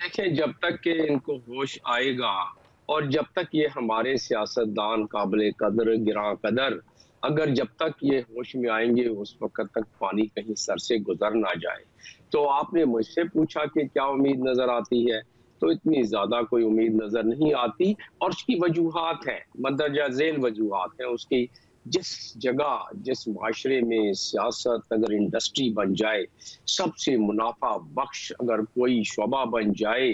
देखिए, जब तक कि इनको होश आएगा और जब तक ये हमारे सियासतदान काबिल कदर, गिरां कदर, अगर जब तक ये होश में आएँगे, उस वक़्त तक पानी कहीं सर से गुज़र ना जाए। तो आपने मुझसे पूछा कि क्या उम्मीद नज़र आती है? तो इतनी ज़्यादा कोई उम्मीद नज़र नहीं आती और उसकी वजूहात हैं, मदरजा ज़ेल वजूहात हैं उसकी। जिस जगह, जिस माशरे में सियासत अगर इंडस्ट्री बन जाए, सबसे मुनाफ़ा बख्श अगर कोई शोबा बन जाए,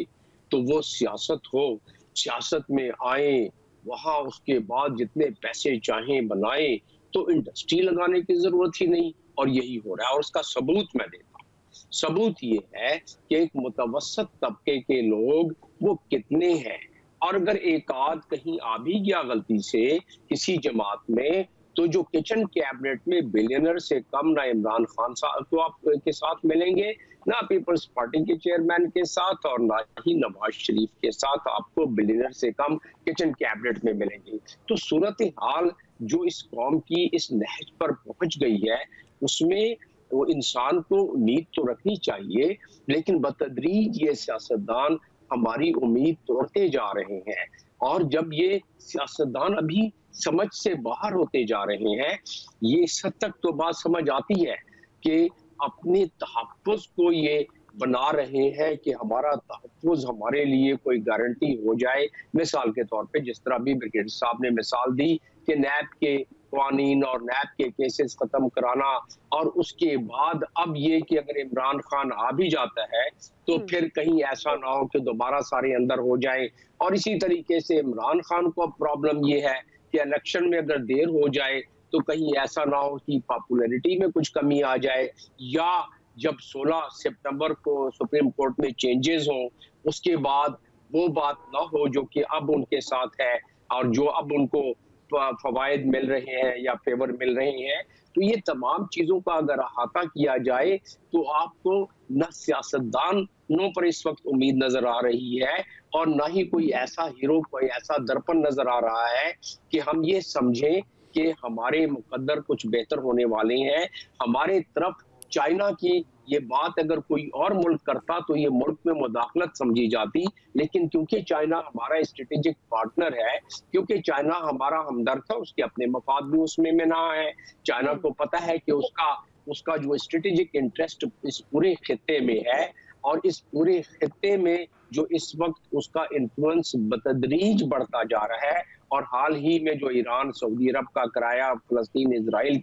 तो वो सियासत हो। सियासत में आएँ, वहाँ उसके बाद जितने पैसे चाहें बनाएँ, तो इंडस्ट्री लगाने की ज़रूरत ही नहीं और यही हो रहा है और उसका सबूत मैं देता हूँ। सबूत ये है कि एक मुतवस्सत तबके के लोग वो कितने हैं और अगर एक आध कहीं आ भी गया गलती से किसी जमात में, तो जो किचन कैबिनेट में बिलियनर से कम ना इमरान खान साहब को आप के साथ मिलेंगे, ना पीपल्स पार्टी के चेयरमैन के साथ और ना ही नवाज शरीफ के साथ आपको बिलियनर से कम किचन कैबिनेट में मिलेंगे। तो सूरत हाल जो इस कौम की इस नहज पर पहुंच गई है, उसमें वो इंसान को उम्मीद तो रखनी चाहिए, लेकिन बतदरीज ये सियासतदान हमारी उम्मीद तोड़ते जा रहे हैं और जब ये सियासतदान अभी समझ से बाहर होते जा रहे हैं, ये इस हद तक तो बात समझ आती है कि अपने तहफ़्फ़ुज़ को ये बना रहे हैं कि हमारा तहफ़्फ़ुज़ हमारे लिए कोई गारंटी हो जाए। मिसाल के तौर पे जिस तरह अभी ब्रिगेडियर साहब ने मिसाल दी कि नैब के क़वानीन और नैब के केसेस ख़त्म कराना और उसके बाद अब ये कि अगर इमरान खान आ भी जाता है, तो हुँ। फिर कहीं ऐसा ना हो कि दोबारा सारे अंदर हो जाएँ और इसी तरीके से इमरान खान को अब प्रॉब्लम ये है कि इलेक्शन में अगर देर हो जाए, तो कहीं ऐसा ना हो कि पॉपुलैरिटी में कुछ कमी आ जाए या जब 16 सितंबर को सुप्रीम कोर्ट में चेंजेस हों, उसके बाद वो बात ना हो जो कि अब उनके साथ है और जो अब उनको फ़वाइद मिल रहे हैं या फ़ेवर मिल रहे हैं। तो ये तमाम चीज़ों का अगर अहाता किया जाए, तो आपको ना सियासतदानों पर इस वक़्त उम्मीद नज़र आ रही है और ना ही कोई ऐसा हीरो, कोई ऐसा दर्पण नज़र आ रहा है कि हम ये समझें कि हमारे मुकद्दर कुछ बेहतर होने वाले हैं। हमारे तरफ चाइना की ये बात अगर कोई और मुल्क करता तो ये मुल्क में मुदाखलत समझी जाती, लेकिन क्योंकि चाइना हमारा स्ट्रेटेजिक पार्टनर है, क्योंकि चाइना हमारा हमदर्द है, उसके अपने मफाद भी उसमें में ना है। चाइना हुँ। को पता है कि उसका उसका जो स्ट्रेटेजिक इंटरेस्ट इस पूरे खित्ते में है और इस पूरे खित्ते में जो इस वक़्त उसका इन्फ्लुएंस बतदरीज बढ़ता जा रहा है और हाल ही में जो ईरान, सऊदी अरब का कराया, फ़लस्तीन, इज़राइल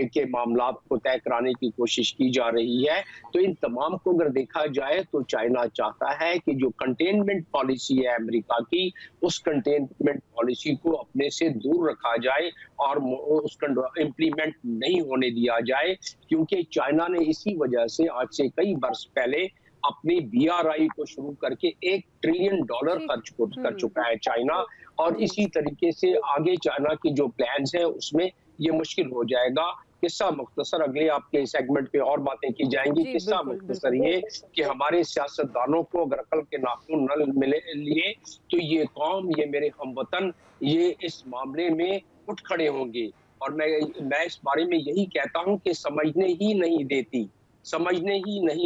के मामलात को तय कराने की कोशिश की जा रही है। तो इन तमाम को अगर देखा जाए तो चाइना चाहता है कि जो कंटेनमेंट पॉलिसी है अमेरिका की, उस कंटेनमेंट पॉलिसी को अपने से दूर रखा जाए और उसका इम्प्लीमेंट नहीं होने दिया जाए, क्योंकि चाइना ने इसी वजह से आज से कई बरस पहले अपनी बीआरआई को शुरू करके $1 ट्रिलियन ठीक। खर्च कर हुँ। चुका है चाइना और जी। इसी तरीके से आगे चाइना की जो प्लान्स हैं उसमें ये मुश्किल हो जाएगा। किस्सा मुख्तसर अगले आपके सेगमेंट पे और बातें की जाएँगी। जी, किस्सा बिल्कुल, मुख्तसर बिल्कुल। ये कि हमारे सियासतदानों को अगर अकल के नाखून न मिले लिए, तो ये कौम, ये मेरे हमवतन, ये इस मामले में उठ खड़े होंगे और मैं इस बारे में यही कहता हूँ कि समझने ही नहीं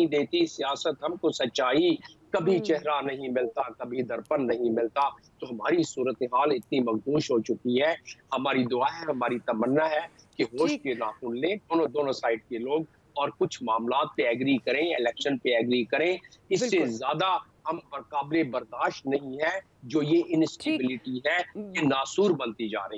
देती सियासत हमको सच्चाई, कभी हुँ। चेहरा नहीं मिलता, कभी दर्पण नहीं मिलता। तो हमारी सूरत-ए-हाल इतनी मखदूश हो चुकी है, हमारी दुआ है, हमारी तमन्ना है कि होश ठीक। के नाखून लें दोनों साइड के लोग और कुछ मामलात पे एग्री करें, इलेक्शन पे एग्री करें। इससे बिल्कुल। ज़्यादा हम पर काबिल बर्दाश्त नहीं है, जो ये ठीक। इनस्टेबिलिटी है, उम ये नासूर बनती जा रही है।